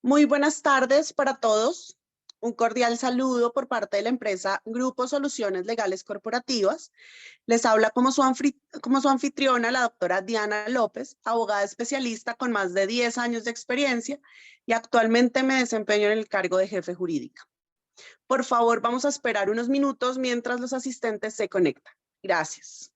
Muy buenas tardes para todos. Un cordial saludo por parte de la empresa Grupo Soluciones Legales Corporativas. Les habla como su anfitriona la doctora Diana López, abogada especialista con más de 10 años de experiencia y actualmente me desempeño en el cargo de jefe jurídica. Por favor, vamos a esperar unos minutos mientras los asistentes se conectan. Gracias.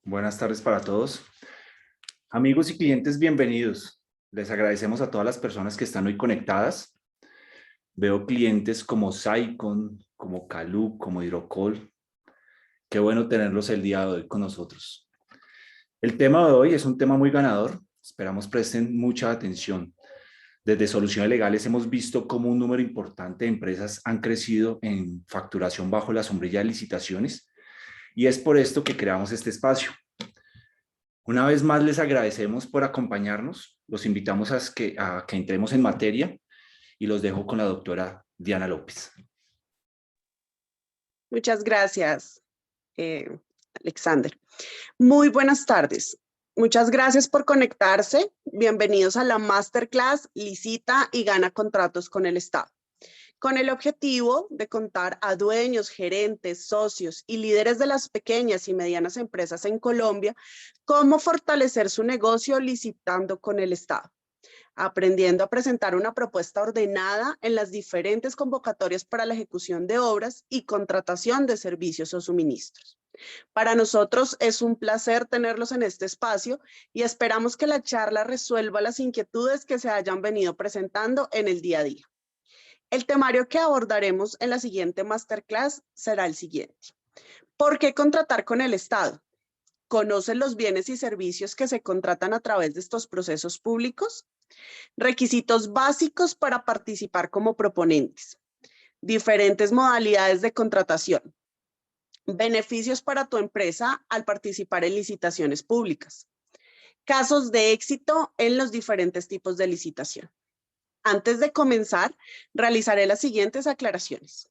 Buenas tardes para todos. Amigos y clientes, bienvenidos. Les agradecemos a todas las personas que están hoy conectadas. Veo clientes como Saicon, como Calú, como Hidrocol. Qué bueno tenerlos el día de hoy con nosotros. El tema de hoy es un tema muy ganador. Esperamos presten mucha atención. Desde Soluciones Legales hemos visto cómo un número importante de empresas han crecido en facturación bajo la sombrilla de licitaciones y es por esto que creamos este espacio. Una vez más les agradecemos por acompañarnos, los invitamos a que entremos en materia y los dejo con la doctora Diana López. Muchas gracias, Alexander. Muy buenas tardes. Muchas gracias por conectarse. Bienvenidos a la Masterclass Licita y Gana Contratos con el Estado, con el objetivo de contar a dueños, gerentes, socios y líderes de las pequeñas y medianas empresas en Colombia cómo fortalecer su negocio licitando con el Estado, aprendiendo a presentar una propuesta ordenada en las diferentes convocatorias para la ejecución de obras y contratación de servicios o suministros. Para nosotros es un placer tenerlos en este espacio y esperamos que la charla resuelva las inquietudes que se hayan venido presentando en el día a día. El temario que abordaremos en la siguiente masterclass será el siguiente. ¿Por qué contratar con el Estado? ¿Conocen los bienes y servicios que se contratan a través de estos procesos públicos? Requisitos básicos para participar como proponentes. Diferentes modalidades de contratación. Beneficios para tu empresa al participar en licitaciones públicas. Casos de éxito en los diferentes tipos de licitación. Antes de comenzar, realizaré las siguientes aclaraciones.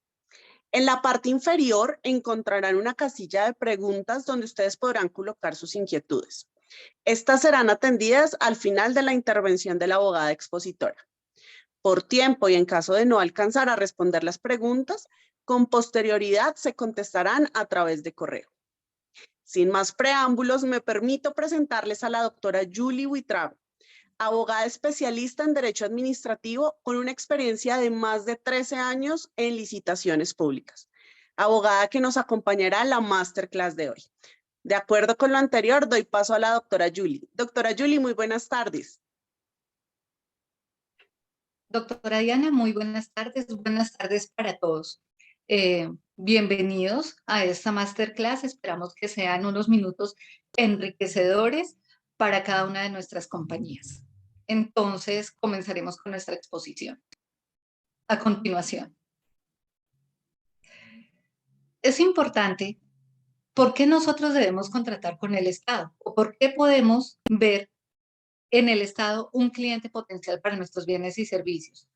En la parte inferior encontrarán una casilla de preguntas donde ustedes podrán colocar sus inquietudes. Estas serán atendidas al final de la intervención de la abogada expositora. Por tiempo y en caso de no alcanzar a responder las preguntas, con posterioridad se contestarán a través de correo. Sin más preámbulos, me permito presentarles a la doctora Julie Buitrago, abogada especialista en Derecho Administrativo con una experiencia de más de 13 años en licitaciones públicas. Abogada que nos acompañará en la masterclass de hoy. De acuerdo con lo anterior, doy paso a la doctora Julie. Doctora Julie, muy buenas tardes. Doctora Diana, muy buenas tardes para todos. Bienvenidos a esta masterclass. Esperamos que sean unos minutos enriquecedores para cada una de nuestras compañías. Entonces, comenzaremos con nuestra exposición. A continuación, es importante por qué nosotros debemos contratar con el Estado o por qué podemos ver en el Estado un cliente potencial para nuestros bienes y servicios.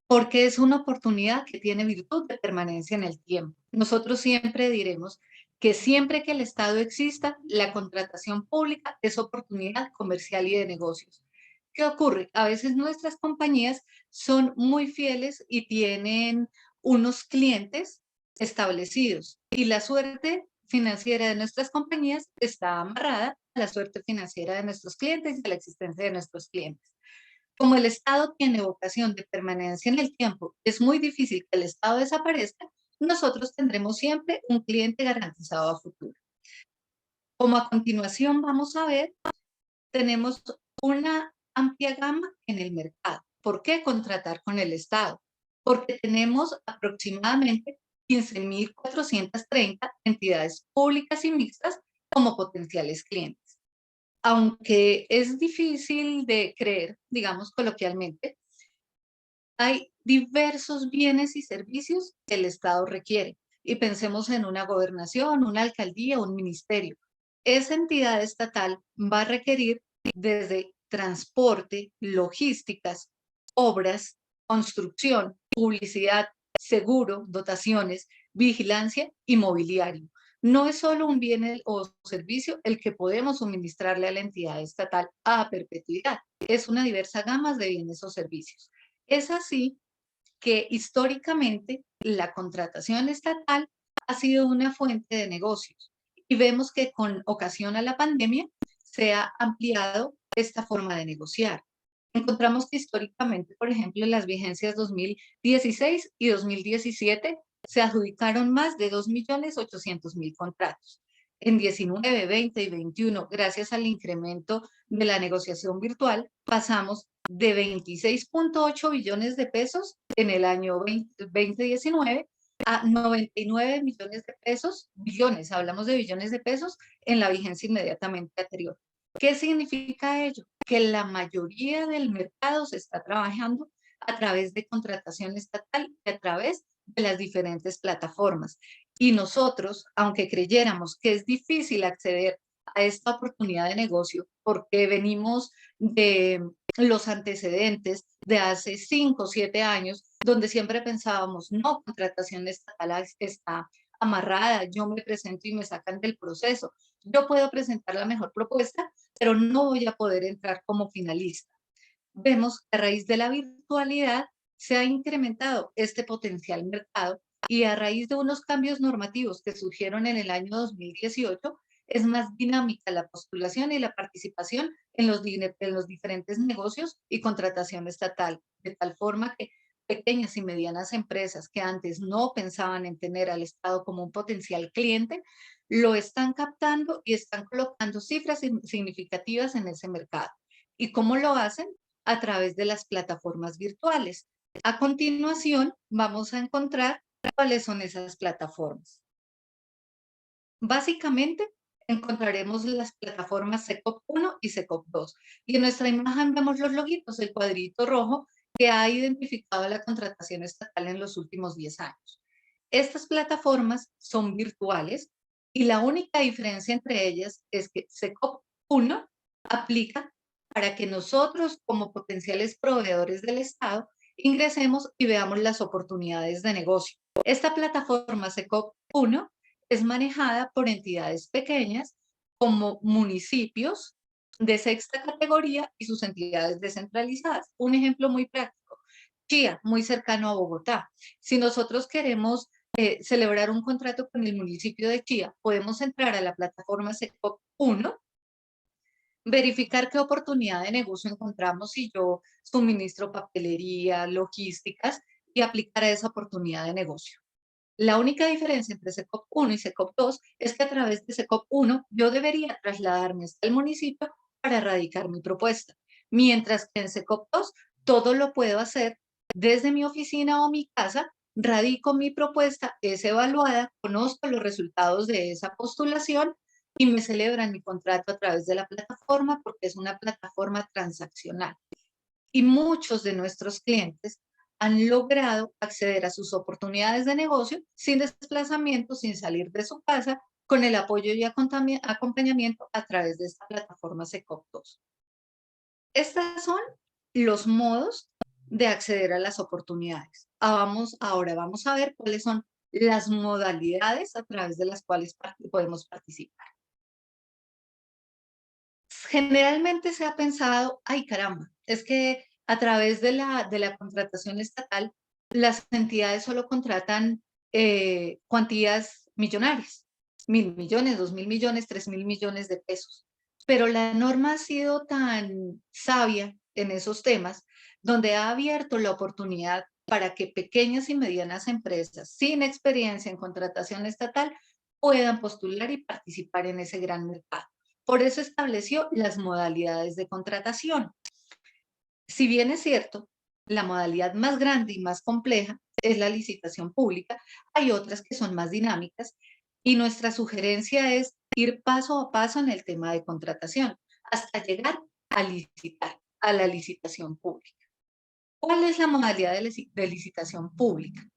Porque es una oportunidad que tiene virtud de permanencia en el tiempo. Nosotros siempre diremos que siempre que el Estado exista, la contratación pública es oportunidad comercial y de negocios. ¿Qué ocurre? A veces nuestras compañías son muy fieles y tienen unos clientes establecidos y la suerte financiera de nuestras compañías está amarrada a la suerte financiera de nuestros clientes y a la existencia de nuestros clientes. Como el Estado tiene vocación de permanencia en el tiempo, es muy difícil que el Estado desaparezca, nosotros tendremos siempre un cliente garantizado a futuro. Como a continuación vamos a ver, tenemos una amplia gama en el mercado. ¿Por qué contratar con el Estado? Porque tenemos aproximadamente 15.430 entidades públicas y mixtas como potenciales clientes. Aunque es difícil de creer, digamos coloquialmente, hay diversos bienes y servicios que el Estado requiere. Y pensemos en una gobernación, una alcaldía, un ministerio. Esa entidad estatal va a requerir desde transporte, logísticas, obras, construcción, publicidad, seguro, dotaciones, vigilancia y mobiliario. No es solo un bien o servicio el que podemos suministrarle a la entidad estatal a perpetuidad, es una diversa gama de bienes o servicios. Es así que históricamente la contratación estatal ha sido una fuente de negocios y vemos que con ocasión a la pandemia se ha ampliado esta forma de negociar. Encontramos que históricamente, por ejemplo, en las vigencias 2016 y 2017 se adjudicaron más de 2.800.000 contratos. En 19, 20 y 21, gracias al incremento de la negociación virtual, pasamos de 26.8 billones de pesos en el año 2019 a 99 millones de pesos, billones, hablamos de billones de pesos en la vigencia inmediatamente anterior. ¿Qué significa ello? que la mayoría del mercado se está trabajando a través de contratación estatal y a través de las diferentes plataformas. Y nosotros, aunque creyéramos que es difícil acceder a esta oportunidad de negocio, porque venimos de los antecedentes de hace 5 o 7 años, donde siempre pensábamos, no, contratación estatal está amarrada, yo me presento y me sacan del proceso. Yo puedo presentar la mejor propuesta, pero no voy a poder entrar como finalista. Vemos que a raíz de la virtualidad se ha incrementado este potencial mercado y a raíz de unos cambios normativos que surgieron en el año 2018, es más dinámica la postulación y la participación en los diferentes negocios y contratación estatal, de tal forma que pequeñas y medianas empresas que antes no pensaban en tener al Estado como un potencial cliente, lo están captando y están colocando cifras significativas en ese mercado. ¿Y cómo lo hacen? A través de las plataformas virtuales. A continuación, vamos a encontrar cuáles son esas plataformas. Básicamente, encontraremos las plataformas SECOP 1 y SECOP 2. Y en nuestra imagen vemos los loguitos, el cuadrito rojo que ha identificado la contratación estatal en los últimos 10 años. Estas plataformas son virtuales y la única diferencia entre ellas es que SECOP 1 aplica para que nosotros, como potenciales proveedores del Estado, ingresemos y veamos las oportunidades de negocio. Esta plataforma SECOP 1 es manejada por entidades pequeñas como municipios de sexta categoría y sus entidades descentralizadas. Un ejemplo muy práctico, Chía, muy cercano a Bogotá. Si nosotros queremos celebrar un contrato con el municipio de Chía, podemos entrar a la plataforma SECOP 1, verificar qué oportunidad de negocio encontramos si yo suministro papelería, logísticas y aplicar a esa oportunidad de negocio. La única diferencia entre SECOP 1 y SECOP 2 es que a través de SECOP 1 yo debería trasladarme hasta el municipio para radicar mi propuesta, mientras que en SECOP 2 todo lo puedo hacer desde mi oficina o mi casa, radico mi propuesta, es evaluada, conozco los resultados de esa postulación y me celebran mi contrato a través de la plataforma porque es una plataforma transaccional. Y muchos de nuestros clientes han logrado acceder a sus oportunidades de negocio sin desplazamiento, sin salir de su casa, con el apoyo y acompañamiento a través de esta plataforma SECOP 2. Estos son los modos de acceder a las oportunidades. Ahora vamos a ver cuáles son las modalidades a través de las cuales podemos participar. Generalmente se ha pensado, ay caramba, es que a través de la contratación estatal, las entidades solo contratan cuantías millonarias, 1.000 millones, 2.000 millones, 3.000 millones de pesos. Pero la norma ha sido tan sabia en esos temas, donde ha abierto la oportunidad para que pequeñas y medianas empresas sin experiencia en contratación estatal puedan postular y participar en ese gran mercado. Por eso estableció las modalidades de contratación. Si bien es cierto, la modalidad más grande y más compleja es la licitación pública, hay otras que son más dinámicas y nuestra sugerencia es ir paso a paso en el tema de contratación hasta llegar a licitar, a la licitación pública. ¿Cuál es la modalidad de licitación pública?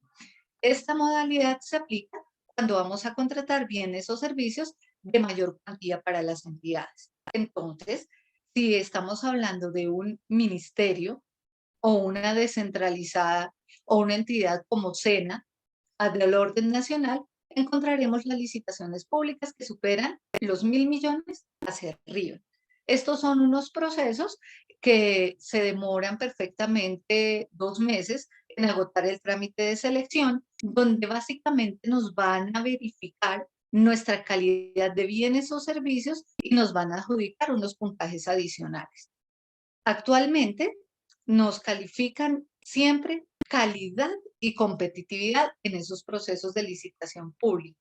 Esta modalidad se aplica cuando vamos a contratar bienes o servicios de mayor cuantía para las entidades. Entonces, si estamos hablando de un ministerio o una descentralizada o una entidad como SENA, del orden nacional, encontraremos las licitaciones públicas que superan los 1.000 millones hacia arriba. Estos son unos procesos que se demoran perfectamente 2 meses en agotar el trámite de selección, donde básicamente nos van a verificar nuestra calidad de bienes o servicios y nos van a adjudicar unos puntajes adicionales. Actualmente nos califican siempre calidad y competitividad en esos procesos de licitación pública.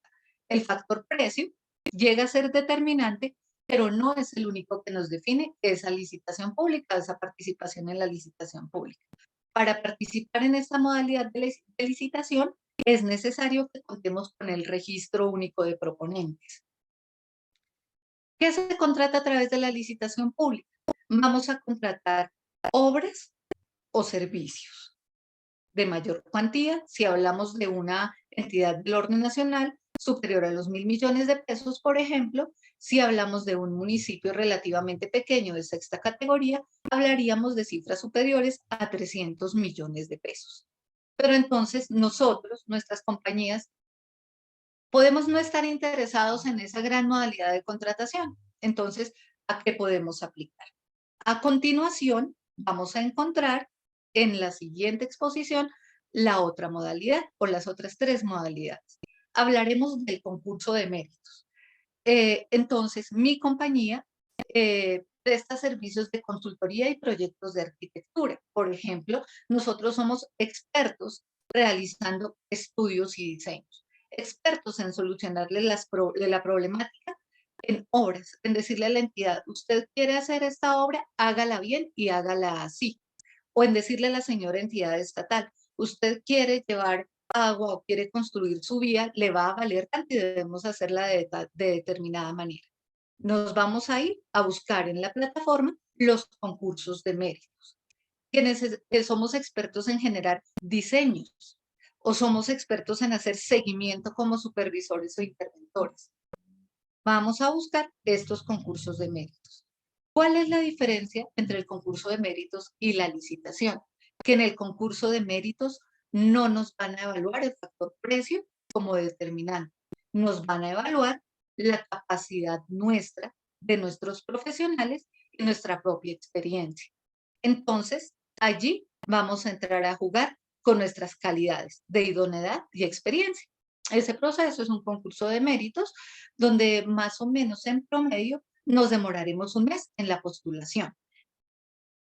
El factor precio llega a ser determinante, pero no es el único que nos define esa licitación pública, esa participación en la licitación pública. Para participar en esta modalidad de licitación es necesario que contemos con el registro único de proponentes. ¿Qué se contrata a través de la licitación pública? Vamos a contratar obras o servicios de mayor cuantía. Si hablamos de una entidad del orden nacional superior a los 1.000 millones de pesos, por ejemplo, si hablamos de un municipio relativamente pequeño de sexta categoría, hablaríamos de cifras superiores a 300 millones de pesos. Pero entonces nosotros, nuestras compañías, podemos no estar interesados en esa gran modalidad de contratación. Entonces, ¿a qué podemos aplicar? A continuación, vamos a encontrar en la siguiente exposición la otra modalidad o las otras 3 modalidades. Hablaremos del concurso de méritos. Entonces, mi compañía presta servicios de consultoría y proyectos de arquitectura. Por ejemplo, nosotros somos expertos realizando estudios y diseños, expertos en solucionarle la problemática en obras, en decirle a la entidad, usted quiere hacer esta obra, hágala bien y hágala así. O en decirle a la señora entidad estatal, usted quiere llevar agua o quiere construir su vía, le va a valer tanto y debemos hacerla de determinada manera. Nos vamos a ir a buscar en la plataforma los concursos de méritos. Que somos expertos en generar diseños o somos expertos en hacer seguimiento como supervisores o interventores. Vamos a buscar estos concursos de méritos. ¿Cuál es la diferencia entre el concurso de méritos y la licitación? Que en el concurso de méritos no nos van a evaluar el factor precio como determinante. Nos van a evaluar la capacidad nuestra, de nuestros profesionales y nuestra propia experiencia. Entonces, allí vamos a entrar a jugar con nuestras calidades de idoneidad y experiencia. Ese proceso es un concurso de méritos donde más o menos en promedio nos demoraremos un mes en la postulación.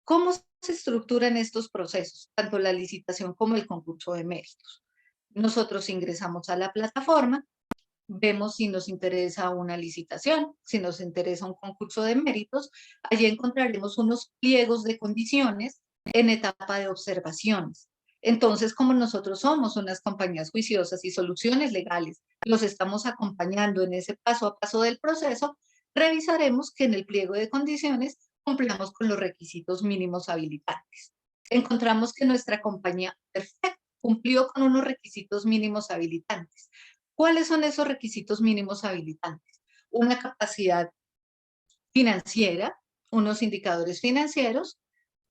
¿Cómo se estructuran estos procesos, tanto la licitación como el concurso de méritos? Nosotros ingresamos a la plataforma, vemos si nos interesa una licitación, si nos interesa un concurso de méritos, allí encontraremos unos pliegos de condiciones en etapa de observaciones. Entonces, como nosotros somos unas compañías juiciosas y soluciones legales, los estamos acompañando en ese paso a paso del proceso, revisaremos que en el pliego de condiciones cumplamos con los requisitos mínimos habilitantes. Encontramos que nuestra compañía perfecta cumplió con unos requisitos mínimos habilitantes. ¿Cuáles son esos requisitos mínimos habilitantes? Una capacidad financiera, unos indicadores financieros,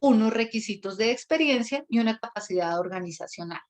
unos requisitos de experiencia y una capacidad organizacional.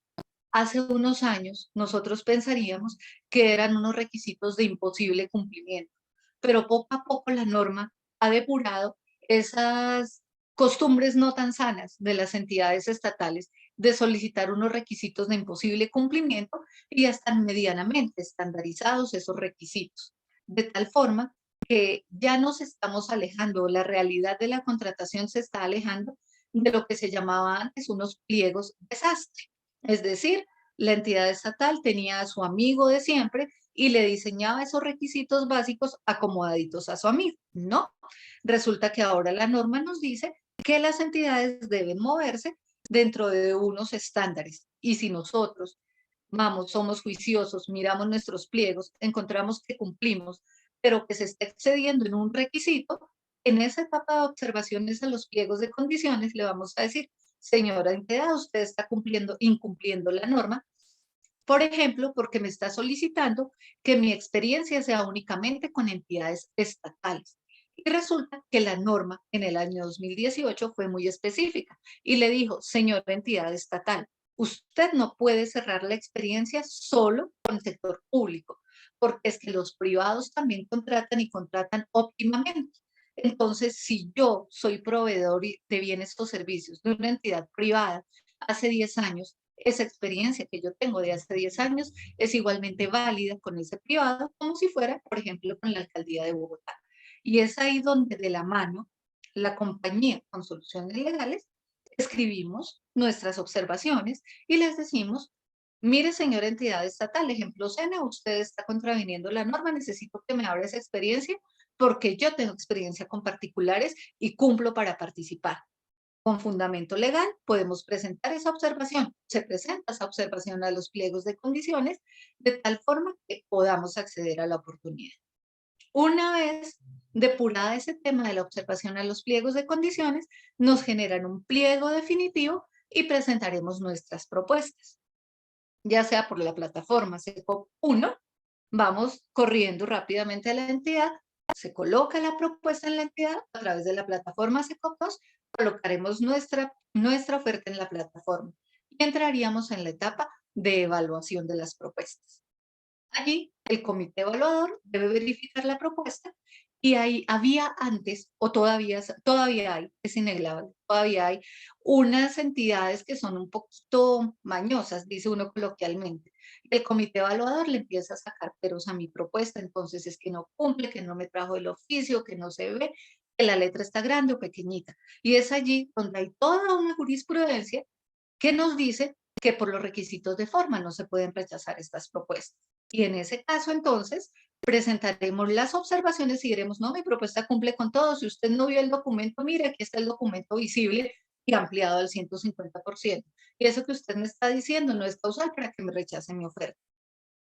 Hace unos años nosotros pensaríamos que eran unos requisitos de imposible cumplimiento, pero poco a poco la norma ha depurado esas costumbres no tan sanas de las entidades estatales de solicitar unos requisitos de imposible cumplimiento y ya están medianamente estandarizados esos requisitos, de tal forma que ya nos estamos alejando, la realidad de la contratación se está alejando de lo que se llamaba antes unos pliegos desastre. Es decir, la entidad estatal tenía a su amigo de siempre y le diseñaba esos requisitos básicos acomodaditos a su amigo. No, resulta que ahora la norma nos dice que las entidades deben moverse dentro de unos estándares. Y si nosotros vamos, somos juiciosos, miramos nuestros pliegos, encontramos que cumplimos, pero que se está excediendo en un requisito, en esa etapa de observaciones a los pliegos de condiciones le vamos a decir, señora entidad, usted está incumpliendo la norma, por ejemplo, porque me está solicitando que mi experiencia sea únicamente con entidades estatales. Y resulta que la norma en el año 2018 fue muy específica y le dijo, señora entidad estatal, usted no puede cerrar la experiencia solo con el sector público, porque es que los privados también contratan y contratan óptimamente. Entonces, si yo soy proveedor de bienes o servicios de una entidad privada hace 10 años, esa experiencia que yo tengo de hace 10 años es igualmente válida con ese privado, como si fuera, por ejemplo, con la alcaldía de Bogotá. Y es ahí donde de la mano, la compañía con soluciones legales, escribimos nuestras observaciones y les decimos, mire, señora entidad estatal, ejemplo SENA, usted está contraviniendo la norma, necesito que me abra esa experiencia porque yo tengo experiencia con particulares y cumplo para participar. Con fundamento legal podemos presentar esa observación. Se presenta esa observación a los pliegos de condiciones de tal forma que podamos acceder a la oportunidad. Una vez depurada ese tema de la observación a los pliegos de condiciones, nos generan un pliego definitivo y presentaremos nuestras propuestas, ya sea por la plataforma SECOP 1, vamos corriendo rápidamente a la entidad, se coloca la propuesta en la entidad, a través de la plataforma SECOP 2, colocaremos nuestra oferta en la plataforma y entraríamos en la etapa de evaluación de las propuestas. Allí, el comité evaluador debe verificar la propuesta y ahí había antes, o todavía hay, es innegable, todavía hay unas entidades que son un poquito mañosas, dice uno coloquialmente. El comité evaluador le empieza a sacar peros a mi propuesta, entonces es que no cumple, que no me trajo el oficio, que no se ve, que la letra está grande o pequeñita. Y es allí donde hay toda una jurisprudencia que nos dice que por los requisitos de forma no se pueden rechazar estas propuestas. Y en ese caso, entonces, presentaremos las observaciones y diremos, no, mi propuesta cumple con todo. Si usted no vio el documento, mire, aquí está el documento visible y ampliado al 150%. Y eso que usted me está diciendo no es causal para que me rechace mi oferta.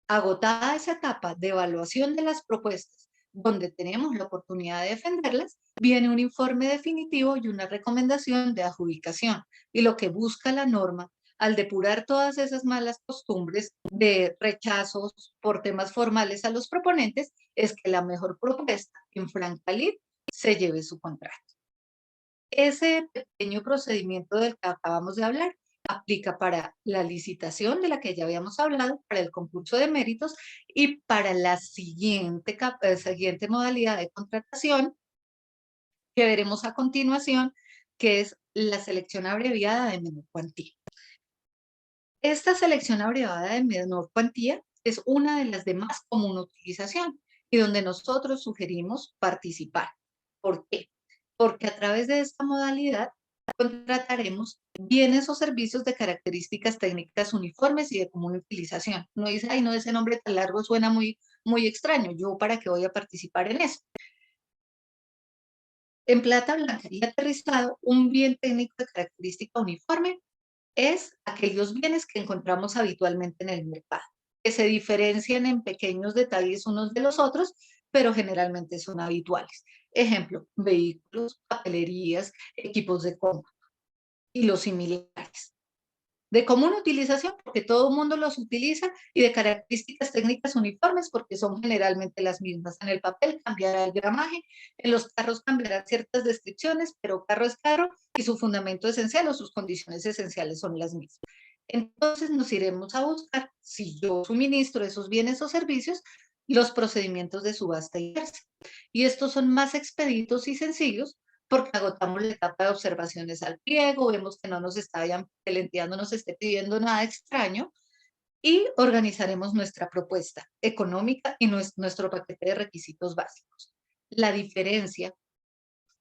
Agotada esa etapa de evaluación de las propuestas, donde tenemos la oportunidad de defenderlas, viene un informe definitivo y una recomendación de adjudicación. Y lo que busca la norma, al depurar todas esas malas costumbres de rechazos por temas formales a los proponentes, es que la mejor propuesta, en franca lid, se lleve su contrato. Ese pequeño procedimiento del que acabamos de hablar aplica para la licitación de la que ya habíamos hablado, para el concurso de méritos y para la siguiente modalidad de contratación que veremos a continuación, que es la selección abreviada de menor cuantía. Esta selección abreviada de menor cuantía es una de las de más común utilización y donde nosotros sugerimos participar. ¿Por qué? Porque a través de esta modalidad contrataremos bienes o servicios de características técnicas uniformes y de común utilización. No dice, ay, no, ese nombre tan largo suena muy extraño. ¿Yo para qué voy a participar en eso? En plata blanca y aterrizado, un bien técnico de característica uniforme es aquellos bienes que encontramos habitualmente en el mercado, que se diferencian en pequeños detalles unos de los otros, pero generalmente son habituales. Ejemplo, vehículos, papelerías, equipos de cómputo y los similares. De común utilización, porque todo el mundo los utiliza, y de características técnicas uniformes, porque son generalmente las mismas. En el papel cambiará el gramaje, en los carros cambiarán ciertas descripciones, pero carro es carro y su fundamento esencial o sus condiciones esenciales son las mismas. Entonces nos iremos a buscar, si yo suministro esos bienes o servicios, los procedimientos de subasta inversa. Y estos son más expeditos y sencillos porque agotamos la etapa de observaciones al pliego, vemos que no nos está pelenteando, no nos esté pidiendo nada extraño, y organizaremos nuestra propuesta económica y nuestro paquete de requisitos básicos. La diferencia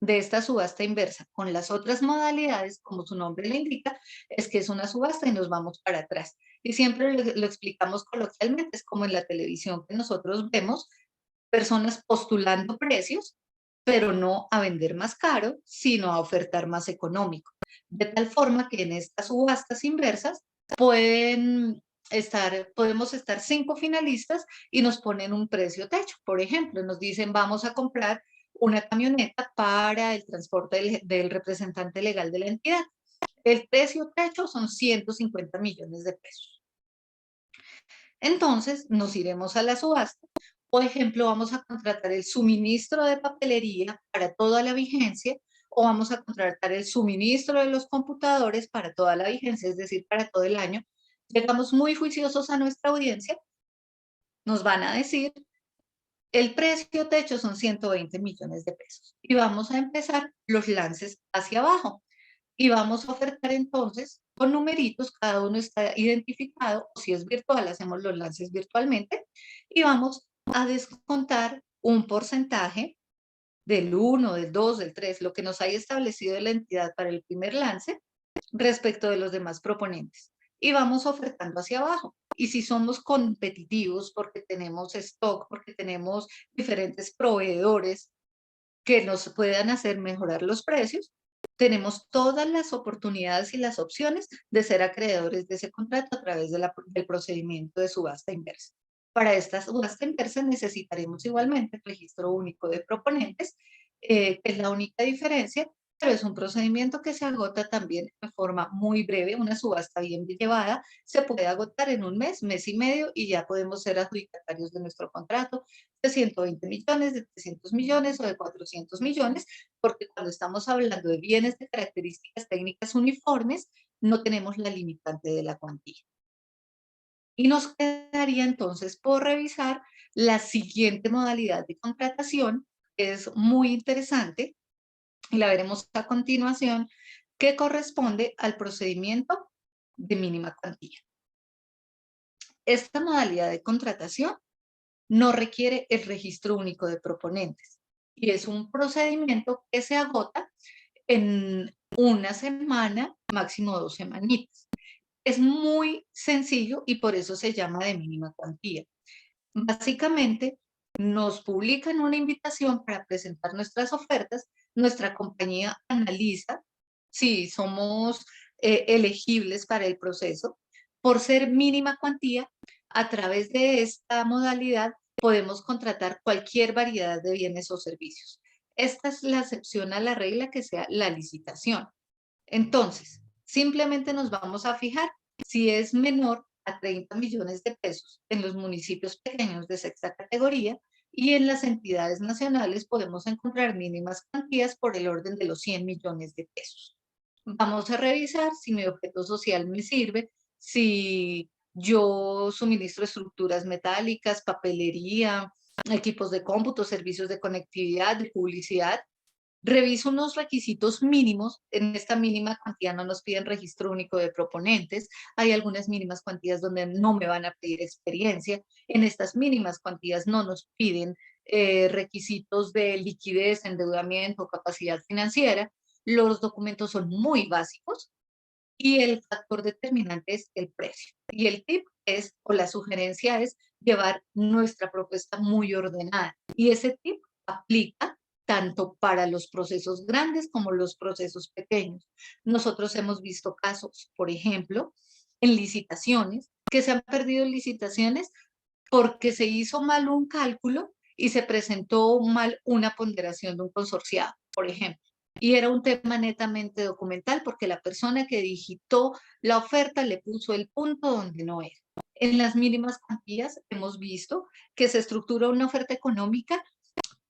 de esta subasta inversa con las otras modalidades, como su nombre le indica, es que es una subasta y nos vamos para atrás. Y siempre lo explicamos coloquialmente, es como en la televisión que nosotros vemos personas postulando precios, pero no a vender más caro, sino a ofertar más económico. De tal forma que en estas subastas inversas podemos estar 5 finalistas y nos ponen un precio techo. Por ejemplo, nos dicen, vamos a comprar una camioneta para el transporte del representante legal de la entidad. El precio techo son 150 millones de pesos. Entonces, nos iremos a la subasta. Por ejemplo, vamos a contratar el suministro de papelería para toda la vigencia, o vamos a contratar el suministro de los computadores para toda la vigencia, es decir, para todo el año. Llegamos muy juiciosos a nuestra audiencia, nos van a decir, el precio techo son 120 millones de pesos. Y vamos a empezar los lances hacia abajo. Y vamos a ofertar entonces con numeritos, cada uno está identificado, o si es virtual, hacemos los lances virtualmente, y vamos a descontar un porcentaje del 1, del 2, del 3, lo que nos haya establecido la entidad para el primer lance respecto de los demás proponentes. Y vamos ofertando hacia abajo. Y si somos competitivos porque tenemos stock, porque tenemos diferentes proveedores que nos puedan hacer mejorar los precios, tenemos todas las oportunidades y las opciones de ser acreedores de ese contrato a través del procedimiento de subasta inversa. Para esta subasta inversa necesitaremos igualmente el registro único de proponentes, que es la única diferencia, pero es un procedimiento que se agota también de forma muy breve. Una subasta bien llevada se puede agotar en un mes, mes y medio, y ya podemos ser adjudicatarios de nuestro contrato de 120 millones, de 300 millones o de 400 millones, porque cuando estamos hablando de bienes de características técnicas uniformes, no tenemos la limitante de la cuantía. Y nos quedaría entonces por revisar la siguiente modalidad de contratación, que es muy interesante, y la veremos a continuación, que corresponde al procedimiento de mínima cuantía. Esta modalidad de contratación no requiere el registro único de proponentes y es un procedimiento que se agota en una semana, máximo 2 semanitas. Es muy sencillo y por eso se llama de mínima cuantía. Básicamente, nos publican una invitación para presentar nuestras ofertas, nuestra compañía analiza si somos elegibles para el proceso. Por ser mínima cuantía, a través de esta modalidad podemos contratar cualquier variedad de bienes o servicios. Esta es la excepción a la regla, que sea la licitación. Entonces, simplemente nos vamos a fijar si es menor a 30 millones de pesos en los municipios pequeños de sexta categoría, y en las entidades nacionales podemos encontrar mínimas cuantías por el orden de los 100 millones de pesos. Vamos a revisar si mi objeto social me sirve, si yo suministro estructuras metálicas, papelería, equipos de cómputo, servicios de conectividad, de publicidad. Reviso unos requisitos mínimos. En esta mínima cuantía no nos piden registro único de proponentes. Hay algunas mínimas cuantías donde no me van a pedir experiencia. En estas mínimas cuantías no nos piden requisitos de liquidez, endeudamiento, capacidad financiera. Los documentos son muy básicos y el factor determinante es el precio. Y el tip es, o la sugerencia es, llevar nuestra propuesta muy ordenada. Y ese tip aplica tanto para los procesos grandes como los procesos pequeños. Nosotros hemos visto casos, por ejemplo, en licitaciones, que se han perdido licitaciones porque se hizo mal un cálculo y se presentó mal una ponderación de un consorciado, por ejemplo. Y era un tema netamente documental porque la persona que digitó la oferta le puso el punto donde no era. En las mínimas cuantías hemos visto que se estructura una oferta económica,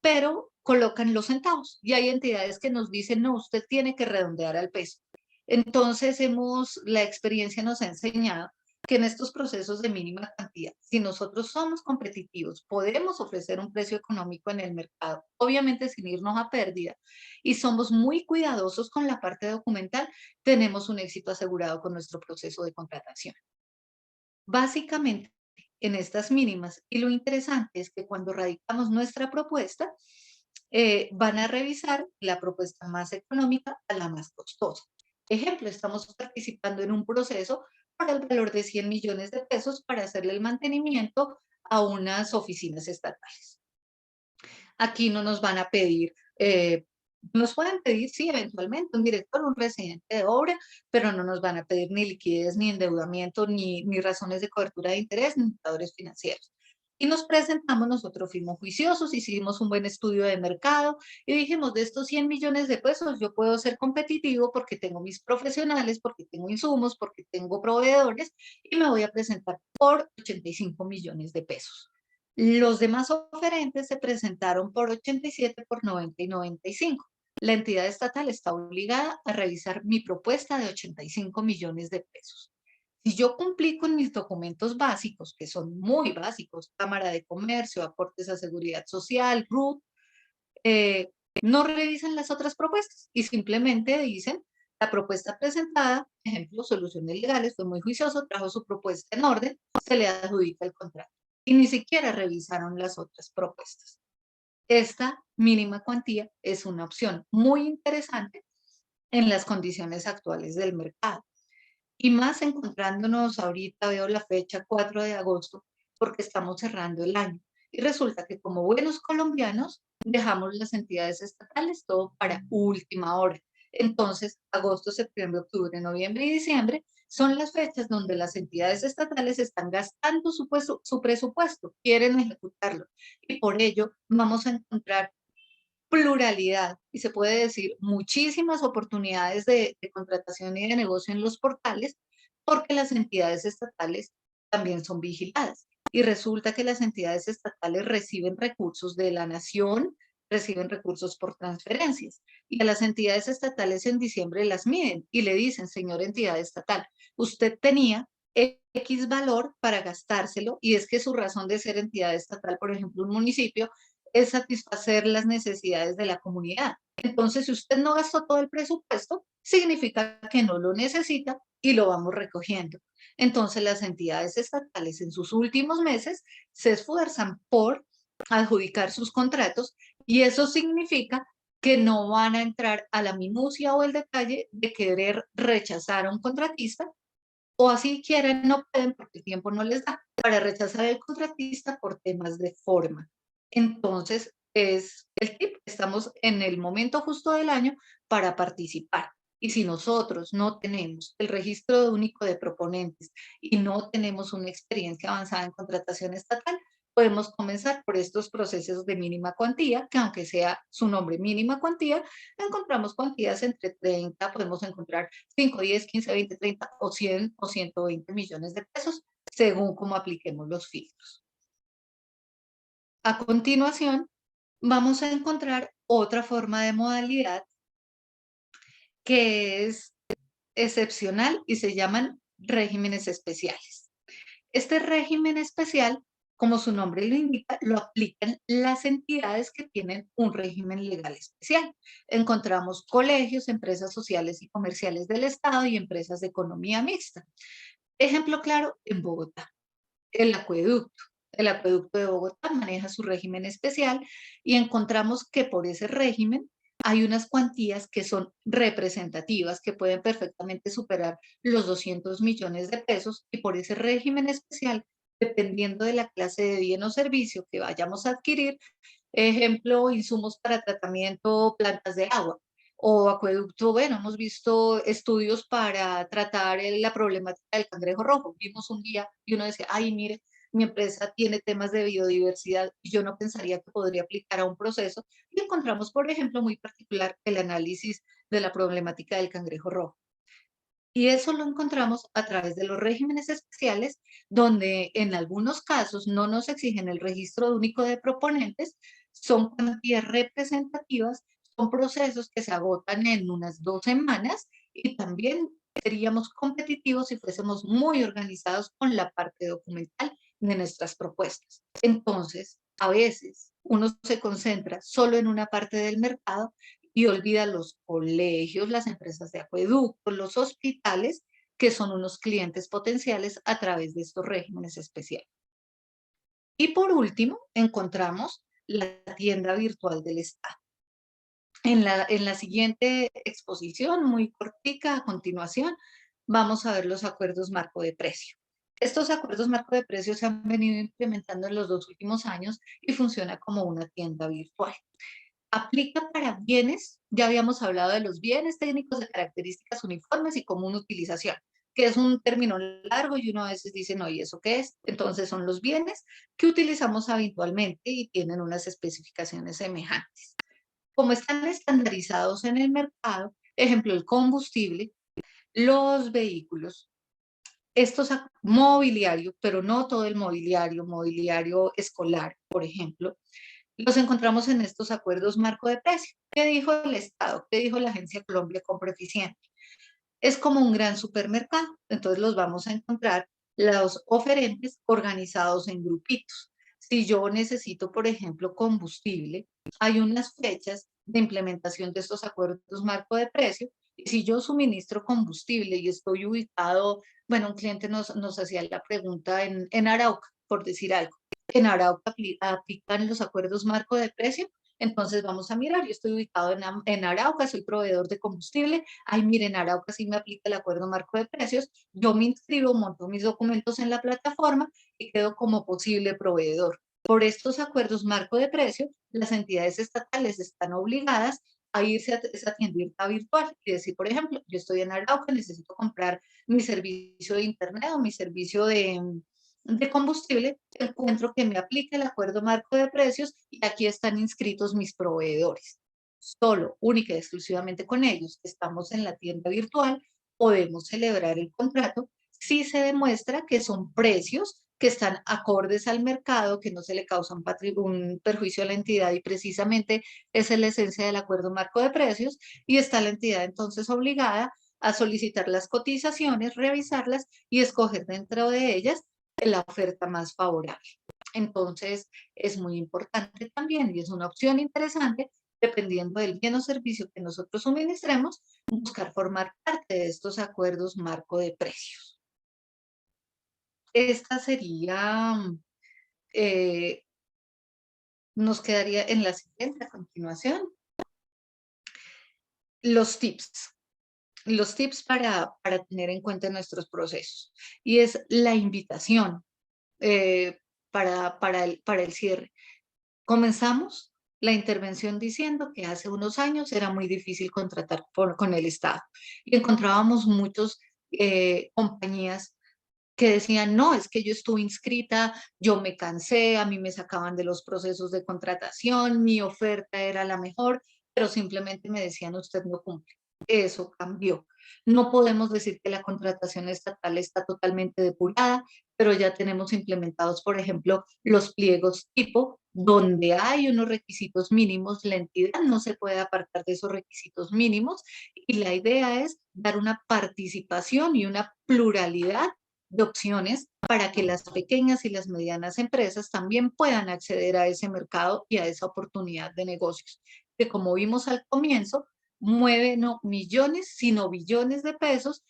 pero colocan los centavos. Y hay entidades que nos dicen, no, usted tiene que redondear al peso. Entonces, la experiencia nos ha enseñado que en estos procesos de mínima cantidad, si nosotros somos competitivos, podemos ofrecer un precio económico en el mercado, obviamente sin irnos a pérdida, y somos muy cuidadosos con la parte documental, tenemos un éxito asegurado con nuestro proceso de contratación. Básicamente, en estas mínimas, y lo interesante es que cuando radicamos nuestra propuesta, van a revisar la propuesta más económica a la más costosa. Ejemplo, estamos participando en un proceso por el valor de 100 millones de pesos para hacerle el mantenimiento a unas oficinas estatales. Aquí no nos van a pedir, nos pueden pedir, sí, eventualmente un director, un residente de obra, pero no nos van a pedir ni liquidez, ni endeudamiento, ni razones de cobertura de interés, ni indicadores financieros. Y nos presentamos, nosotros fuimos juiciosos, hicimos un buen estudio de mercado y dijimos, de estos 100 millones de pesos yo puedo ser competitivo porque tengo mis profesionales, porque tengo insumos, porque tengo proveedores, y me voy a presentar por 85 millones de pesos. Los demás oferentes se presentaron por 87, por 90 y 95. La entidad estatal está obligada a revisar mi propuesta de 85 millones de pesos. Si yo cumplí con mis documentos básicos, que son muy básicos, Cámara de Comercio, aportes a Seguridad Social, RUT, no revisan las otras propuestas y simplemente dicen, la propuesta presentada, ejemplo, soluciones legales, fue muy juicioso, trajo su propuesta en orden, se le adjudica el contrato. Y ni siquiera revisaron las otras propuestas. Esta mínima cuantía es una opción muy interesante en las condiciones actuales del mercado. Y más encontrándonos ahorita, veo la fecha 4 de agosto, porque estamos cerrando el año. Y resulta que como buenos colombianos, dejamos las entidades estatales todo para última hora. Entonces, agosto, septiembre, octubre, noviembre y diciembre son las fechas donde las entidades estatales están gastando su presupuesto, quieren ejecutarlo, y por ello vamos a encontrar pluralidad y se puede decir muchísimas oportunidades de contratación y de negocio en los portales, porque las entidades estatales también son vigiladas. Y resulta que las entidades estatales reciben recursos de la nación, reciben recursos por transferencias. Y a las entidades estatales en diciembre las miden y le dicen, señor entidad estatal, usted tenía X valor para gastárselo, y es que su razón de ser entidad estatal, por ejemplo, un municipio, es satisfacer las necesidades de la comunidad. Entonces, si usted no gastó todo el presupuesto, significa que no lo necesita y lo vamos recogiendo. Entonces, las entidades estatales en sus últimos meses se esfuerzan por adjudicar sus contratos, y eso significa que no van a entrar a la minucia o el detalle de querer rechazar a un contratista, o así quieren, no pueden porque el tiempo no les da para rechazar al contratista por temas de forma. Entonces, es el tip, estamos en el momento justo del año para participar. Y si nosotros no tenemos el registro único de proponentes y no tenemos una experiencia avanzada en contratación estatal, podemos comenzar por estos procesos de mínima cuantía, que aunque sea su nombre mínima cuantía, encontramos cuantías entre 30, podemos encontrar 5, 10, 15, 20, 30 o 100 o 120 millones de pesos, según cómo apliquemos los filtros. A continuación, vamos a encontrar otra forma de modalidad que es excepcional y se llaman regímenes especiales. Este régimen especial, como su nombre lo indica, lo aplican las entidades que tienen un régimen legal especial. Encontramos colegios, empresas sociales y comerciales del Estado y empresas de economía mixta. Ejemplo claro, en Bogotá, el acueducto. El acueducto de Bogotá maneja su régimen especial y encontramos que por ese régimen hay unas cuantías que son representativas, que pueden perfectamente superar los 200 millones de pesos, y por ese régimen especial, dependiendo de la clase de bien o servicio que vayamos a adquirir, ejemplo, insumos para tratamiento, plantas de agua, o acueducto, bueno, hemos visto estudios para tratar la problemática del cangrejo rojo. Vimos un día y uno decía, ay, mire, mi empresa tiene temas de biodiversidad y yo no pensaría que podría aplicar a un proceso. Y encontramos, por ejemplo, muy particular el análisis de la problemática del cangrejo rojo. Y eso lo encontramos a través de los regímenes especiales, donde en algunos casos no nos exigen el registro único de proponentes, son cuantías representativas, son procesos que se agotan en unas 2 semanas, y también seríamos competitivos si fuésemos muy organizados con la parte documental de nuestras propuestas. Entonces, a veces uno se concentra solo en una parte del mercado y olvida los colegios, las empresas de acueducto, los hospitales, que son unos clientes potenciales a través de estos regímenes especiales. Y por último, encontramos la tienda virtual del Estado. En la siguiente exposición, muy cortica, a continuación, vamos a ver los acuerdos marco de precio. Estos acuerdos marco de precio se han venido implementando en los 2 últimos años y funciona como una tienda virtual. Aplica para bienes, ya habíamos hablado de los bienes técnicos de características uniformes y común utilización, que es un término largo y uno a veces dice, no, ¿y eso qué es? Entonces son los bienes que utilizamos habitualmente y tienen unas especificaciones semejantes. Como están estandarizados en el mercado, ejemplo, el combustible, los vehículos, estos mobiliario, pero no todo el mobiliario escolar, por ejemplo, los encontramos en estos acuerdos marco de precio. ¿Qué dijo el Estado? ¿Qué dijo la Agencia Colombia Compra Eficiente? Es como un gran supermercado, entonces los vamos a encontrar los oferentes organizados en grupitos. Si yo necesito, por ejemplo, combustible, hay unas fechas de implementación de estos acuerdos marco de precio, y si yo suministro combustible y estoy ubicado, bueno, un cliente nos hacía la pregunta en Arauca, por decir algo. En Arauca aplican los acuerdos marco de precio, entonces vamos a mirar, yo estoy ubicado en Arauca, soy proveedor de combustible, ay, miren, Arauca sí me aplica el acuerdo marco de precios, yo me inscribo, monto mis documentos en la plataforma y quedo como posible proveedor. Por estos acuerdos marco de precio, las entidades estatales están obligadas a irse a esa tiendita virtual y decir, por ejemplo, yo estoy en Arauca, necesito comprar mi servicio de internet o mi servicio de combustible, encuentro que me aplique el acuerdo marco de precios y aquí están inscritos mis proveedores. Solo, única y exclusivamente con ellos, estamos en la tienda virtual, podemos celebrar el contrato si se demuestra que son precios que están acordes al mercado, que no se le causan un perjuicio a la entidad y precisamente esa es la esencia del acuerdo marco de precios y está la entidad entonces obligada a solicitar las cotizaciones, revisarlas y escoger dentro de ellas la oferta más favorable. Entonces, es muy importante también y es una opción interesante, dependiendo del bien o servicio que nosotros suministremos, buscar formar parte de estos acuerdos marco de precios. Esta sería, nos quedaría en la siguiente a continuación, los tips para tener en cuenta nuestros procesos. Y es la invitación para el cierre. Comenzamos la intervención diciendo que hace unos años era muy difícil contratar con el Estado y encontrábamos muchas compañías que decían, no, es que yo estuve inscrita, yo me cansé, a mí me sacaban de los procesos de contratación, mi oferta era la mejor, pero simplemente me decían, usted no cumple. Eso cambió. No podemos decir que la contratación estatal está totalmente depurada, pero ya tenemos implementados, por ejemplo, los pliegos tipo, donde hay unos requisitos mínimos, la entidad no se puede apartar de esos requisitos mínimos y la idea es dar una participación y una pluralidad de opciones para que las pequeñas y las medianas empresas también puedan acceder a ese mercado y a esa oportunidad de negocios, que como vimos al comienzo, mueve no millones, sino billones de pesos,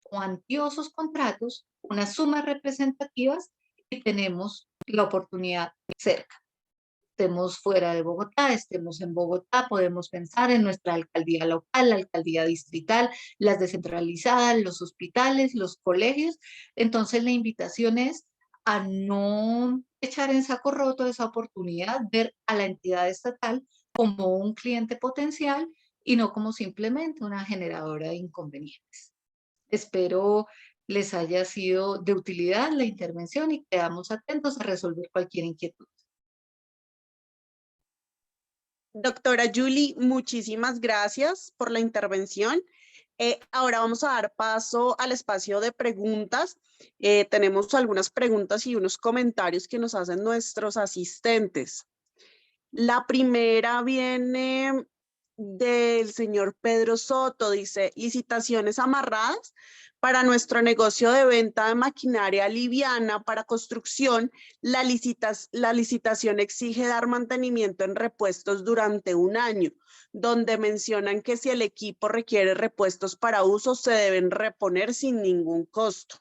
cuantiosos contratos, unas sumas representativas y tenemos la oportunidad cerca. Estemos fuera de Bogotá, estemos en Bogotá, podemos pensar en nuestra alcaldía local, la alcaldía distrital, las descentralizadas, los hospitales, los colegios. Entonces la invitación es a no echar en saco roto esa oportunidad, ver a la entidad estatal como un cliente potencial y no como simplemente una generadora de inconvenientes. Espero les haya sido de utilidad la intervención y quedamos atentos a resolver cualquier inquietud. Doctora Julie, muchísimas gracias por la intervención. Ahora vamos a dar paso al espacio de preguntas. Tenemos algunas preguntas y unos comentarios que nos hacen nuestros asistentes. La primera viene del señor Pedro Soto, dice, licitaciones amarradas. Para nuestro negocio de venta de maquinaria liviana para construcción, la licitación exige dar mantenimiento en repuestos durante un año, donde mencionan que si el equipo requiere repuestos para uso, se deben reponer sin ningún costo.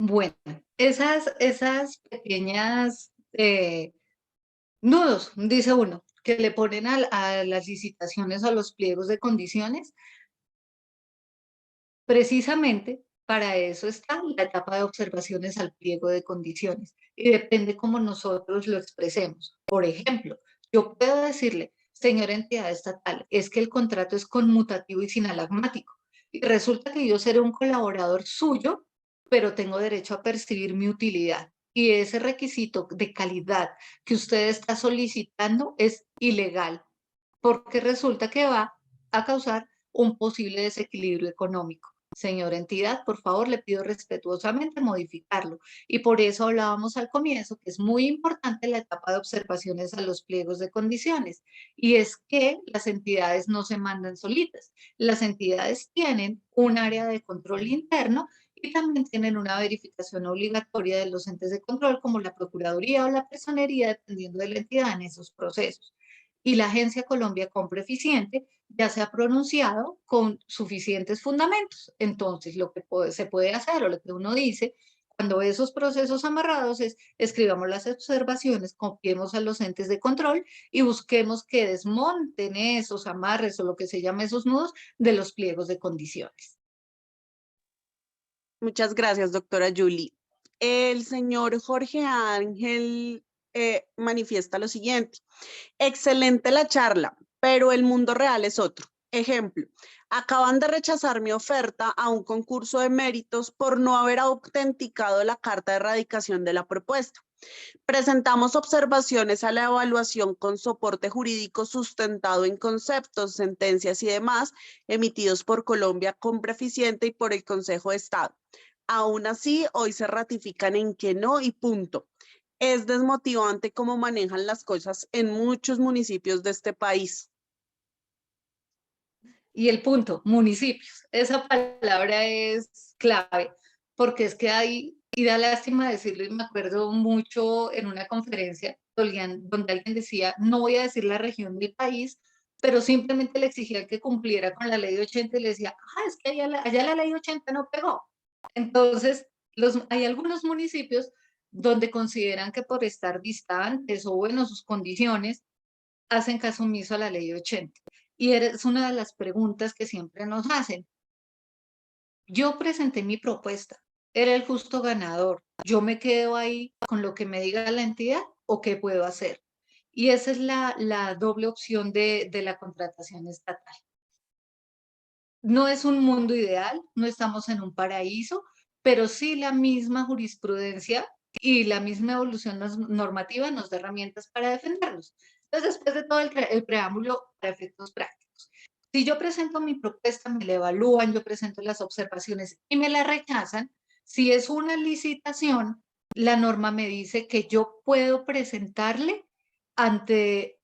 Bueno, esas pequeñas nudos, dice uno, que le ponen a las licitaciones, a los pliegos de condiciones, precisamente para eso está la etapa de observaciones al pliego de condiciones y depende cómo nosotros lo expresemos. Por ejemplo, yo puedo decirle, señora entidad estatal, es que el contrato es conmutativo y sinalagmático y resulta que yo seré un colaborador suyo, pero tengo derecho a percibir mi utilidad. Y ese requisito de calidad que usted está solicitando es ilegal, porque resulta que va a causar un posible desequilibrio económico. Señora entidad, por favor, le pido respetuosamente modificarlo. Y por eso hablábamos al comienzo que es muy importante la etapa de observaciones a los pliegos de condiciones. Y es que las entidades no se mandan solitas. Las entidades tienen un área de control interno y también tienen una verificación obligatoria de los entes de control como la Procuraduría o la Personería, dependiendo de la entidad en esos procesos. Y la Agencia Colombia Compra Eficiente ya se ha pronunciado con suficientes fundamentos. Entonces, lo que se puede hacer o lo que uno dice cuando esos procesos amarrados es escribamos las observaciones, copiemos a los entes de control y busquemos que desmonten esos amarres o lo que se llama esos nudos de los pliegos de condiciones. Muchas gracias, doctora Julie. El señor Jorge Ángel manifiesta lo siguiente: excelente la charla, pero el mundo real es otro. Ejemplo, acaban de rechazar mi oferta a un concurso de méritos por no haber autenticado la carta de erradicación de la propuesta. Presentamos observaciones a la evaluación con soporte jurídico sustentado en conceptos, sentencias y demás emitidos por Colombia Compra Eficiente y por el Consejo de Estado. Aún así, hoy se ratifican en que no y punto. Es desmotivante cómo manejan las cosas en muchos municipios de este país. Y el punto, municipios. Esa palabra es clave, porque es que hay, y da lástima decirlo, y me acuerdo mucho en una conferencia donde alguien decía, no voy a decir la región del país, pero simplemente le exigía que cumpliera con la ley 80 y le decía, es que allá la ley 80 no pegó. Entonces, hay algunos municipios donde consideran que por estar distantes o bueno, sus condiciones, hacen caso omiso a la ley 80. Y es una de las preguntas que siempre nos hacen. Yo presenté mi propuesta, era el justo ganador. ¿Yo me quedo ahí con lo que me diga la entidad o qué puedo hacer? Y esa es la doble opción de la contratación estatal. No es un mundo ideal, no estamos en un paraíso, pero sí la misma jurisprudencia y la misma evolución normativa nos da herramientas para defendernos. Entonces, después de todo el preámbulo, para efectos prácticos. Si yo presento mi propuesta, me la evalúan, yo presento las observaciones y me la rechazan, si es una licitación, la norma me dice que yo puedo presentarle ante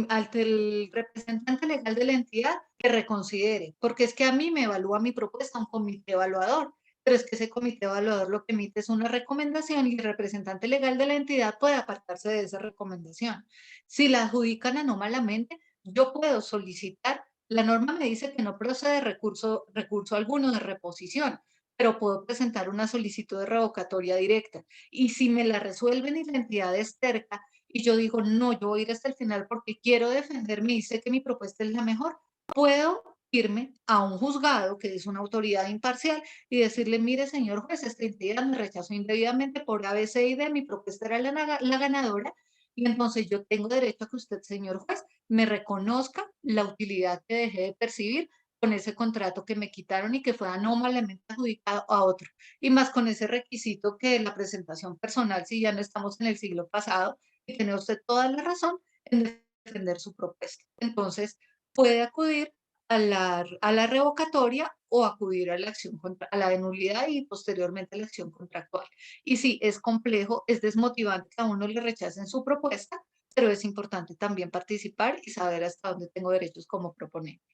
ante el representante legal de la entidad que reconsidere, porque es que a mí me evalúa mi propuesta un comité evaluador, pero es que ese comité evaluador lo que emite es una recomendación y el representante legal de la entidad puede apartarse de esa recomendación. Si la adjudican anómalamente, yo puedo solicitar, la norma me dice que no procede recurso alguno de reposición, pero puedo presentar una solicitud de revocatoria directa. Y si me la resuelven y la entidad es terca, y yo digo, no, yo voy a ir hasta el final porque quiero defenderme y sé que mi propuesta es la mejor, puedo irme a un juzgado, que es una autoridad imparcial, y decirle, mire, señor juez, esta entidad me rechazó indebidamente por A, B, C y D, mi propuesta era la ganadora, y entonces yo tengo derecho a que usted, señor juez, me reconozca la utilidad que dejé de percibir con ese contrato que me quitaron y que fue anómalamente adjudicado a otro. Y más con ese requisito que la presentación personal, si ya no estamos en el siglo pasado, y tiene usted toda la razón en defender su propuesta. Entonces, puede acudir a la revocatoria o acudir a la acción a la nulidad y posteriormente a la acción contractual. Y sí, es complejo, es desmotivante que a uno le rechacen su propuesta, pero es importante también participar y saber hasta dónde tengo derechos como proponente.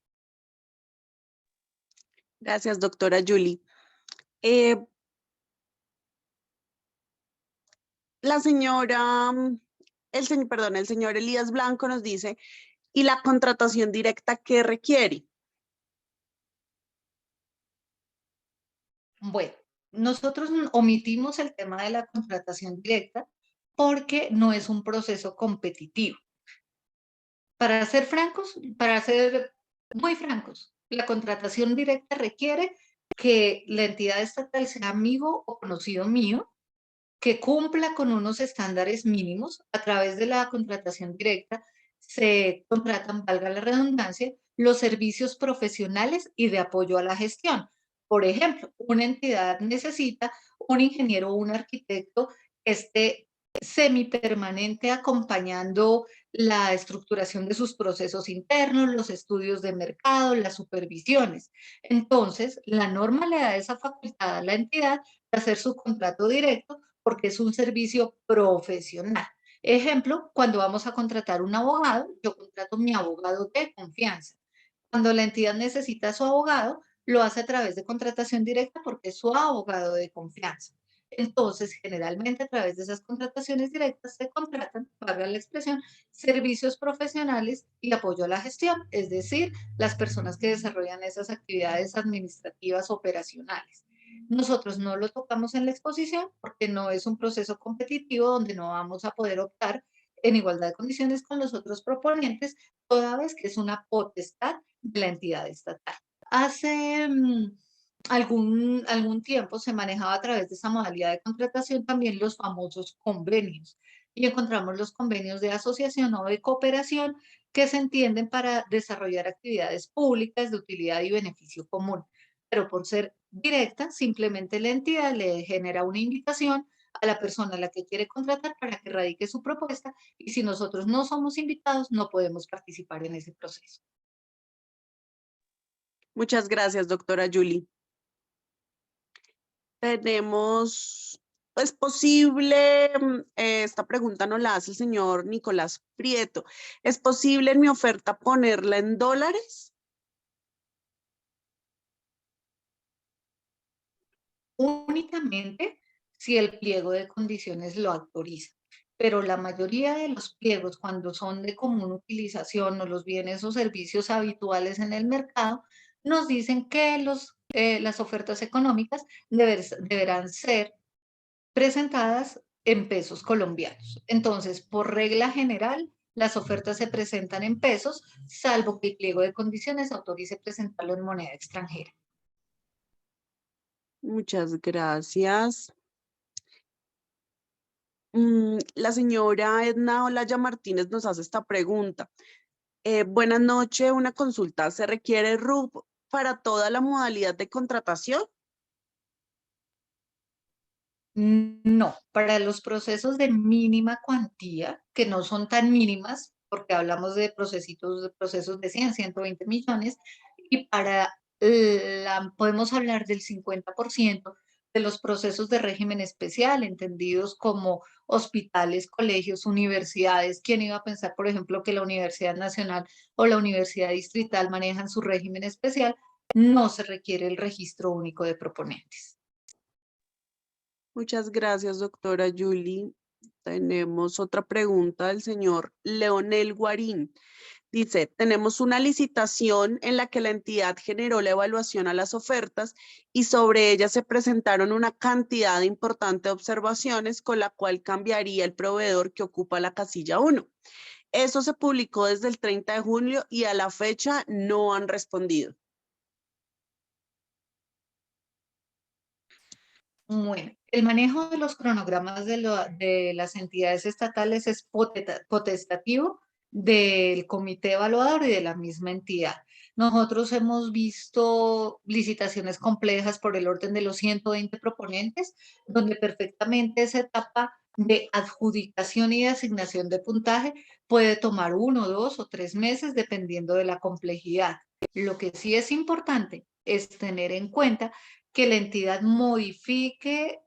Gracias, doctora Julie. La señora, el señor Elías Blanco nos dice, ¿y la contratación directa qué requiere? Bueno, nosotros omitimos el tema de la contratación directa porque no es un proceso competitivo. Para ser francos, para ser muy francos, la contratación directa requiere que la entidad estatal sea amigo o conocido mío, que cumpla con unos estándares mínimos. A través de la contratación directa se contratan, valga la redundancia, los servicios profesionales y de apoyo a la gestión. Por ejemplo, una entidad necesita un ingeniero o un arquitecto que esté semipermanente acompañando la estructuración de sus procesos internos, los estudios de mercado, las supervisiones. Entonces, la norma le da esa facultad a la entidad de hacer su contrato directo porque es un servicio profesional. Ejemplo, cuando vamos a contratar un abogado, yo contrato mi abogado de confianza. Cuando la entidad necesita a su abogado, lo hace a través de contratación directa porque es su abogado de confianza. Entonces, generalmente a través de esas contrataciones directas se contratan, para la expresión, servicios profesionales y apoyo a la gestión, es decir, las personas que desarrollan esas actividades administrativas operacionales. Nosotros no lo tocamos en la exposición porque no es un proceso competitivo donde no vamos a poder optar en igualdad de condiciones con los otros proponentes, toda vez que es una potestad de la entidad estatal. Hace algún tiempo se manejaba a través de esa modalidad de contratación también los famosos convenios. Y encontramos los convenios de asociación o de cooperación que se entienden para desarrollar actividades públicas de utilidad y beneficio común. Pero por ser directa, simplemente la entidad le genera una invitación a la persona a la que quiere contratar para que radique su propuesta y si nosotros no somos invitados, no podemos participar en ese proceso. Muchas gracias, doctora Julie. Tenemos, es posible, esta pregunta nos la hace el señor Nicolás Prieto. ¿Es posible en mi oferta ponerla en dólares? Únicamente si el pliego de condiciones lo autoriza. Pero la mayoría de los pliegos, cuando son de común utilización o los bienes o servicios habituales en el mercado, nos dicen que las ofertas económicas deberán ser presentadas en pesos colombianos. Entonces, por regla general, las ofertas se presentan en pesos, salvo que el pliego de condiciones autorice presentarlo en moneda extranjera. Muchas gracias. La señora Edna Olaya Martínez nos hace esta pregunta. Buenas noches, una consulta. ¿Se requiere RUP para toda la modalidad de contratación? No, para los procesos de mínima cuantía, que no son tan mínimas, porque hablamos de procesos de 100, 120 millones, y para podemos hablar del 50% de los procesos de régimen especial, entendidos como hospitales, colegios, universidades. ¿Quién iba a pensar, por ejemplo, que la Universidad Nacional o la Universidad Distrital manejan su régimen especial? No se requiere el registro único de proponentes. Muchas gracias, doctora Julie. Tenemos otra pregunta del señor Leonel Guarín. Dice, tenemos una licitación en la que la entidad generó la evaluación a las ofertas y sobre ella se presentaron una cantidad importante de observaciones con la cual cambiaría el proveedor que ocupa la casilla 1. Eso se publicó desde el 30 de julio y a la fecha no han respondido. Bueno, el manejo de los cronogramas de las entidades estatales es potestativo del comité evaluador y de la misma entidad. Nosotros hemos visto licitaciones complejas por el orden de los 120 proponentes, donde perfectamente esa etapa de adjudicación y de asignación de puntaje puede tomar 1, 2 o 3 meses dependiendo de la complejidad. Lo que sí es importante es tener en cuenta que la entidad modifique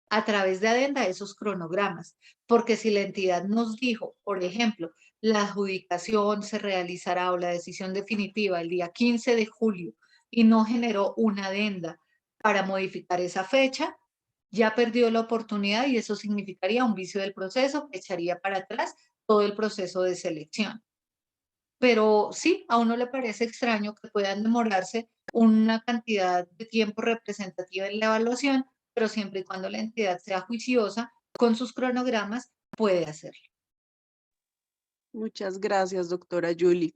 a través de adenda esos cronogramas, porque si la entidad nos dijo, por ejemplo, la adjudicación se realizará o la decisión definitiva el día 15 de julio y no generó una adenda para modificar esa fecha, ya perdió la oportunidad y eso significaría un vicio del proceso que echaría para atrás todo el proceso de selección. Pero sí, a uno le parece extraño que puedan demorarse una cantidad de tiempo representativa en la evaluación, pero siempre y cuando la entidad sea juiciosa con sus cronogramas, puede hacerlo. Muchas gracias, doctora Julie.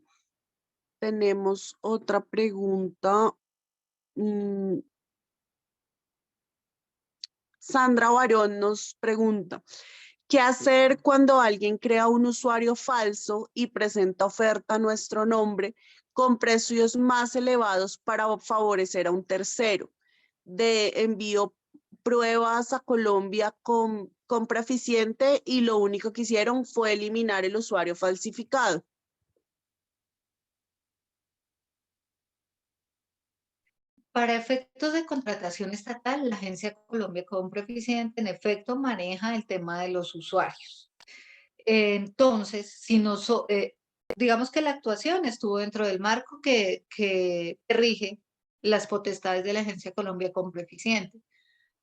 Tenemos otra pregunta. Sandra Barón nos pregunta, ¿qué hacer cuando alguien crea un usuario falso y presenta oferta a nuestro nombre con precios más elevados para favorecer a un tercero? De envío pruebas a Colombia con compra eficiente y lo único que hicieron fue eliminar el usuario falsificado. Para efectos de contratación estatal, la Agencia Colombia Compra Eficiente en efecto maneja el tema de los usuarios. Entonces, digamos que la actuación estuvo dentro del marco que rige las potestades de la Agencia Colombia Compra Eficiente,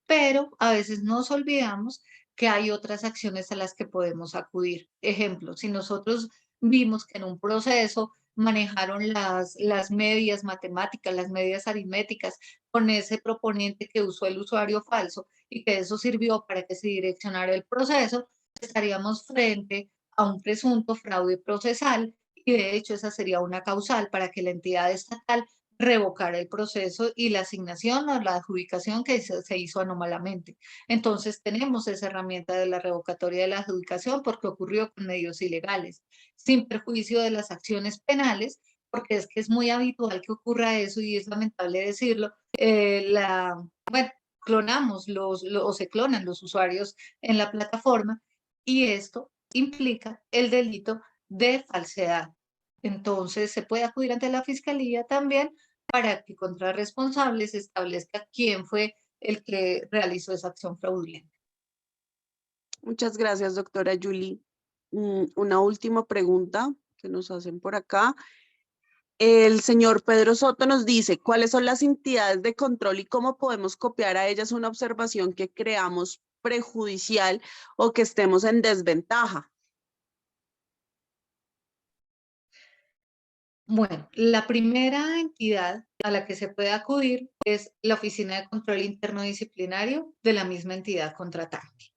pero a veces nos olvidamos que hay otras acciones a las que podemos acudir. Ejemplo, si nosotros vimos que en un proceso manejaron las medias matemáticas, las medias aritméticas con ese proponente que usó el usuario falso y que eso sirvió para que se direccionara el proceso, estaríamos frente a un presunto fraude procesal y de hecho esa sería una causal para que la entidad estatal revocar el proceso y la asignación o la adjudicación que se hizo anómalamente. Entonces tenemos esa herramienta de la revocatoria de la adjudicación porque ocurrió con medios ilegales, sin perjuicio de las acciones penales, porque es que es muy habitual que ocurra eso y es lamentable decirlo. Bueno, clonamos o se clonan los usuarios en la plataforma y esto implica el delito de falsedad. Entonces, se puede acudir ante la fiscalía también para que contra responsables se establezca quién fue el que realizó esa acción fraudulenta. Muchas gracias, doctora Julie. Una última pregunta que nos hacen por acá. El señor Pedro Soto nos dice, ¿cuáles son las entidades de control y cómo podemos copiar a ellas una observación que creamos prejudicial o que estemos en desventaja? Bueno, la primera entidad a la que se puede acudir es la Oficina de Control Interno Disciplinario de la misma entidad contratante.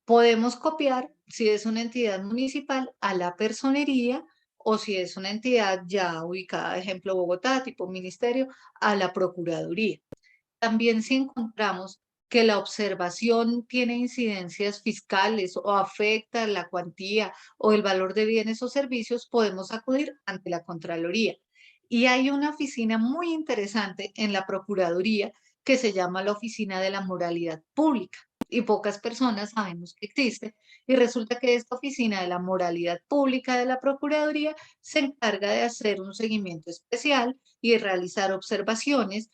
Podemos copiar, si es una entidad municipal, a la personería o si es una entidad ya ubicada, ejemplo, Bogotá, tipo ministerio, a la Procuraduría. También si encontramos que la observación tiene incidencias fiscales o afecta la cuantía o el valor de bienes o servicios, podemos acudir ante la Contraloría. Y hay una oficina muy interesante en la Procuraduría que se llama la Oficina de la Moralidad Pública. Y pocas personas sabemos que existe. Y resulta que esta Oficina de la Moralidad Pública de la Procuraduría se encarga de hacer un seguimiento especial y realizar observaciones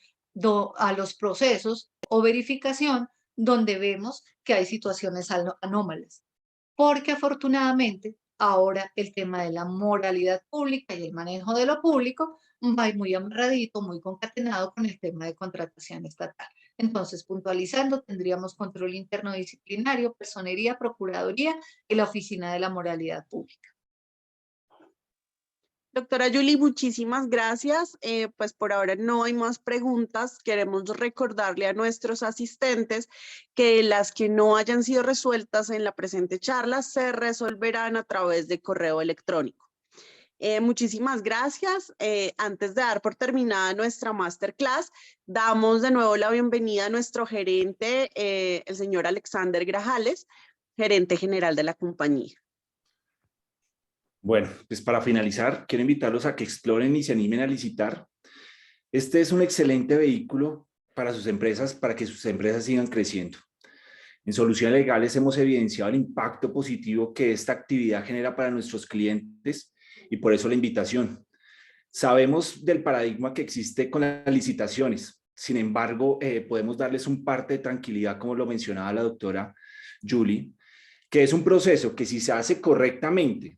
a los procesos o verificación donde vemos que hay situaciones anómalas. Porque afortunadamente ahora el tema de la moralidad pública y el manejo de lo público va muy amarradito, muy concatenado con el tema de contratación estatal. Entonces, puntualizando, tendríamos control interno disciplinario, personería, procuraduría y la oficina de la moralidad pública. Doctora Julie, muchísimas gracias. Pues por ahora no hay más preguntas. Queremos recordarle a nuestros asistentes que las que no hayan sido resueltas en la presente charla se resolverán a través de correo electrónico. Muchísimas gracias. Antes de dar por terminada nuestra masterclass, damos de nuevo la bienvenida a nuestro gerente, el señor Alexander Grajales, gerente general de la compañía. Bueno, pues para finalizar, quiero invitarlos a que exploren y se animen a licitar. Este es un excelente vehículo para sus empresas, para que sus empresas sigan creciendo. En Soluciones Legales hemos evidenciado el impacto positivo que esta actividad genera para nuestros clientes y por eso la invitación. Sabemos del paradigma que existe con las licitaciones. Sin embargo, podemos darles un parte de tranquilidad, como lo mencionaba la doctora Julie, que es un proceso que si se hace correctamente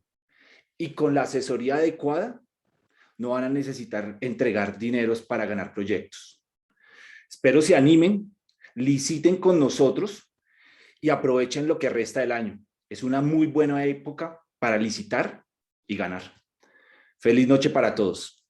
y con la asesoría adecuada, no van a necesitar entregar dineros para ganar proyectos. Espero se animen, liciten con nosotros y aprovechen lo que resta del año. Es una muy buena época para licitar y ganar. Feliz noche para todos.